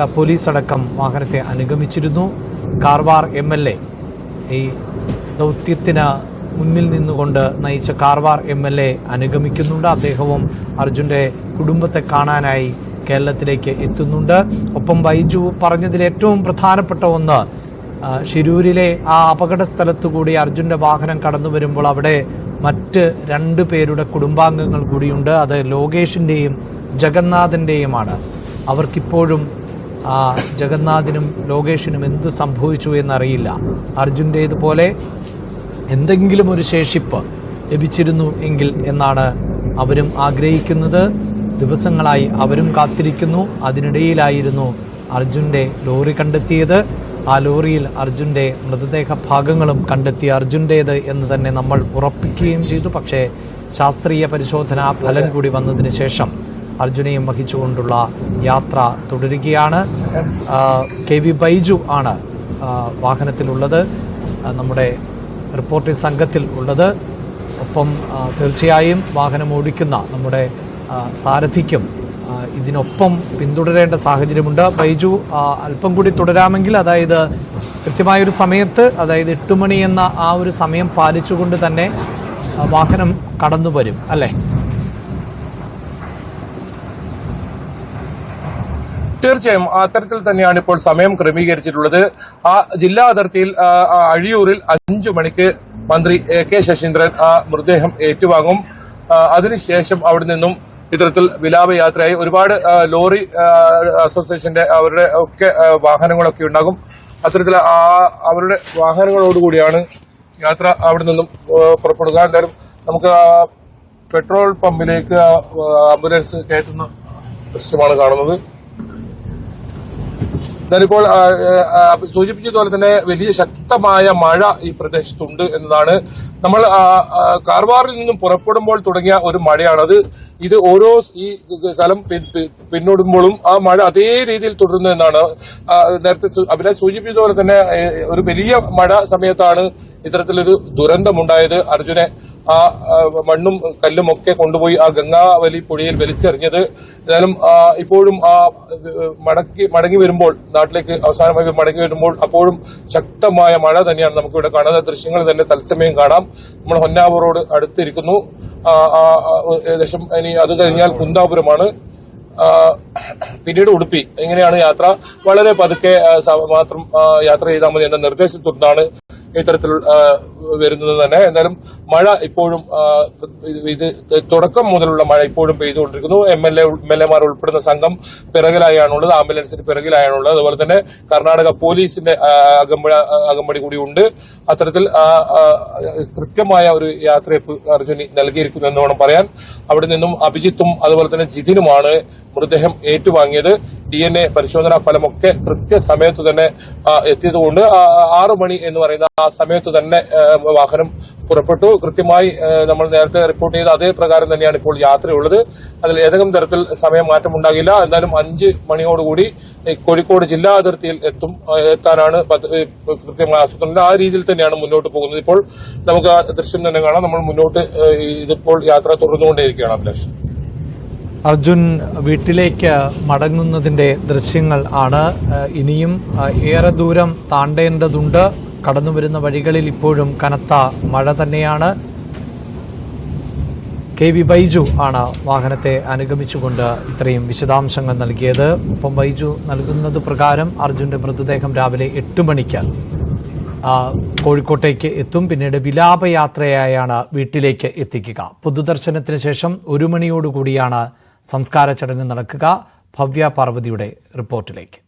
Police അടക്കം വാഹനത്തെ അനുഗമിച്ചിരുന്നു. Karwar MLA ഈ ദൗത്യത്തിന് മുന്നിൽ നിന്നുകൊണ്ട് നയിച്ച കാർവാർ MLA അനുഗമിക്കുന്നുണ്ട്. അദ്ദേഹവും അർജുൻ്റെ കുടുംബത്തെ കാണാനായി കേരളത്തിലേക്ക് എത്തുന്നുണ്ട്. ഒപ്പം ബൈജു പറഞ്ഞതിൽ ഏറ്റവും പ്രധാനപ്പെട്ട ഒന്ന്, ഷിരൂരിലെ ആ അപകട സ്ഥലത്തുകൂടി അർജുൻ്റെ വാഹനം കടന്നു വരുമ്പോൾ അവിടെ മറ്റ് 2 പേരുടെ കുടുംബാംഗങ്ങൾ കൂടിയുണ്ട്. അത് ലോകേഷിൻ്റെയും ജഗന്നാഥൻ്റെയുമാണ്. അവർക്കിപ്പോഴും ജഗന്നാഥിനും ലോകേഷിനും എന്ത് സംഭവിച്ചു എന്നറിയില്ല. അർജുൻ്റേതുപോലെ എന്തെങ്കിലും ഒരു ശേഷിപ്പ് ലഭിച്ചിരുന്നു എങ്കിൽ എന്നാണ് അവരും ആഗ്രഹിക്കുന്നത്. ദിവസങ്ങളായി അവരും കാത്തിരിക്കുന്നു. അതിനിടയിലായിരുന്നു അർജുൻ്റെ ലോറി കണ്ടെത്തിയത്. ആ ലോറിയിൽ അർജുൻ്റെ മൃതദേഹ ഭാഗങ്ങളും കണ്ടെത്തി. അർജുൻ്റേത് എന്ന് തന്നെ നമ്മൾ ഉറപ്പിക്കുകയും ചെയ്തു. പക്ഷേ ശാസ്ത്രീയ പരിശോധനാ ഫലം കൂടി വന്നതിന് ശേഷം അർജുനെയും വഹിച്ചുകൊണ്ടുള്ള യാത്ര തുടരുകയാണ്. KV ബൈജു ആണ് വാഹനത്തിലുള്ളത്, നമ്മുടെ റിപ്പോർട്ടിംഗ് സംഘത്തിൽ ഉള്ളത്. ഒപ്പം തീർച്ചയായും വാഹനം ഓടിക്കുന്ന നമ്മുടെ സാരഥിക്കും ഇതിനൊപ്പം പിന്തുടരേണ്ട സാഹചര്യമുണ്ട്. ബൈജു അല്പം കൂടി തുടരാമെങ്കിൽ, അതായത് കൃത്യമായൊരു സമയത്ത്, അതായത് 8 മണി എന്ന ആ ഒരു സമയം പാലിച്ചുകൊണ്ട് തന്നെ വാഹനം കടന്നു വരും അല്ലേ? തീർച്ചയായും അത്തരത്തിൽ തന്നെയാണ് ഇപ്പോൾ സമയം ക്രമീകരിച്ചിട്ടുള്ളത്. ആ ജില്ലാ അതിർത്തിയിൽ അഴിയൂരിൽ 5 മണിക്ക് മന്ത്രി AK ശശീന്ദ്രൻ ആ മൃതദേഹം ഏറ്റുവാങ്ങും. അതിനുശേഷം അവിടെ നിന്നും ഇത്തരത്തിൽ വിലാപയാത്രയായി ഒരുപാട് ലോറി അസോസിയേഷന്റെ അവരുടെ ഒക്കെ വാഹനങ്ങളൊക്കെ ഉണ്ടാകും. അത്തരത്തിൽ അവരുടെ വാഹനങ്ങളോടുകൂടിയാണ് യാത്ര അവിടെ നിന്നും പുറപ്പെടുക. എന്തായാലും നമുക്ക് പെട്രോൾ പമ്പിലേക്ക് ആംബുലൻസ് കയറ്റുന്ന ദൃശ്യമാണ് കാണുന്നത്. ഞാനിപ്പോൾ സൂചിപ്പിച്ചതുപോലെ തന്നെ വലിയ ശക്തമായ മഴ ഈ പ്രദേശത്തുണ്ട് എന്നതാണ്. നമ്മൾ കാർവാറിൽ നിന്നും പുറപ്പെടുമ്പോൾ തുടങ്ങിയ ഒരു മഴയാണത്. ഇത് ഓരോ ഈ സ്ഥലം പിന്നോടുമ്പോഴും ആ മഴ അതേ രീതിയിൽ തുടരുന്നു എന്നാണ്. നേരത്തെ അഭിലാഷ് സൂചിപ്പിച്ചതുപോലെ തന്നെ ഒരു വലിയ മഴ സമയത്താണ് ഇത്തരത്തിലൊരു ദുരന്തമുണ്ടായത്. അർജുനെ ആ മണ്ണും കല്ലും ഒക്കെ കൊണ്ടുപോയി ആ ഗംഗാവലി പുഴയിൽ വലിച്ചെറിഞ്ഞത്. ഏതായാലും ഇപ്പോഴും ആ മടങ്ങി വരുമ്പോൾ, നാട്ടിലേക്ക് അവസാനമായി മടങ്ങി വരുമ്പോൾ അപ്പോഴും ശക്തമായ മഴ തന്നെയാണ് നമുക്കിവിടെ കാണുന്നത്. ദൃശ്യങ്ങൾ തന്നെ തത്സമയം കാണാം. നമ്മൾ ഹൊന്നാവൂറോട് അടുത്തിരിക്കുന്നു. ഏകദേശം ഇനി അത് കഴിഞ്ഞാൽ കുന്താപുരമാണ്, പിന്നീട് ഉടുപ്പി. ഇങ്ങനെയാണ് യാത്ര. വളരെ പതുക്കെ മാത്രം യാത്ര ചെയ്താൽ മതി എന്ന നിർദ്ദേശത്തിലാണ് ഇത്തരത്തിൽ വരുന്നത് തന്നെ. എന്തായാലും മഴ ഇപ്പോഴും ഇത് തുടക്കം മുതലുള്ള മഴ ഇപ്പോഴും പെയ്തുകൊണ്ടിരിക്കുന്നു. MLA ഉൾപ്പെടുന്ന സംഘം പിറകിലായാണുള്ളത്, ആംബുലൻസിന് പിറകിലായാണുള്ളത്. അതുപോലെ തന്നെ കർണാടക പോലീസിന്റെ അകമ്പടി കൂടി ഉണ്ട്. അത്തരത്തിൽ കൃത്യമായ ഒരു യാത്രയപ്പ് അർജുനി നൽകിയിരിക്കുന്നു എന്ന് വേണം പറയാൻ. അവിടെ നിന്നും അഭിജിത്തും അതുപോലെ തന്നെ ജിതിനുമാണ് മൃതദേഹം ഏറ്റുവാങ്ങിയത്. DNA പരിശോധനാ ഫലമൊക്കെ കൃത്യസമയത്ത് തന്നെ എത്തിയതുകൊണ്ട് 6 മണി എന്ന് പറയുന്ന ആ സമയത്ത് തന്നെ വാഹനം പുറപ്പെട്ടു. കൃത്യമായി നമ്മൾ നേരത്തെ റിപ്പോർട്ട് ചെയ്ത അതേ പ്രകാരം തന്നെയാണ് ഇപ്പോൾ യാത്രയുള്ളത്. അതിൽ ഏതെങ്കിലും തരത്തിൽ സമയം മാറ്റം ഉണ്ടാകില്ല. എന്തായാലും 5 മണിയോടുകൂടി കോഴിക്കോട് ജില്ലാ അതിർത്തിയിൽ എത്താനാണ് കൃത്യമായ ആസൂത്രണം. ആ രീതിയിൽ തന്നെയാണ് മുന്നോട്ട് പോകുന്നത്. ഇപ്പോൾ നമുക്ക് ആ ദൃശ്യം തന്നെ കാണാം. നമ്മൾ മുന്നോട്ട് ഇതിപ്പോൾ യാത്ര തുടർന്നുകൊണ്ടേയിരിക്കുകയാണ്. അഭിലാഷ്, അർജുൻ വീട്ടിലേക്ക് മടങ്ങുന്നതിൻ്റെ ദൃശ്യങ്ങൾ ആണ്. ഇനിയും ഏറെ ദൂരം താണ്ടേണ്ടതുണ്ട്. കടന്നു വരുന്ന വഴികളിൽ ഇപ്പോഴും കനത്ത മഴ തന്നെയാണ്. KV ബൈജു ആണ് വാഹനത്തെ അനുഗമിച്ചുകൊണ്ട് ഇത്രയും വിശദാംശങ്ങൾ നൽകിയത്. ഒപ്പം ബൈജു നൽകുന്നത് പ്രകാരം അർജുൻ്റെ മൃതദേഹം രാവിലെ 8 മണിക്ക് കോഴിക്കോട്ടേക്ക് എത്തും. പിന്നീട് വിലാപയാത്രയായാണ് വീട്ടിലേക്ക് എത്തിക്കുക. പൊതുദർശനത്തിന് ശേഷം 1 മണിയോടുകൂടിയാണ് സംസ്കാര ചടങ്ങ് നടക്കുക. ഭവ്യ പാർവതിയുടെ റിപ്പോർട്ടിലേക്ക്.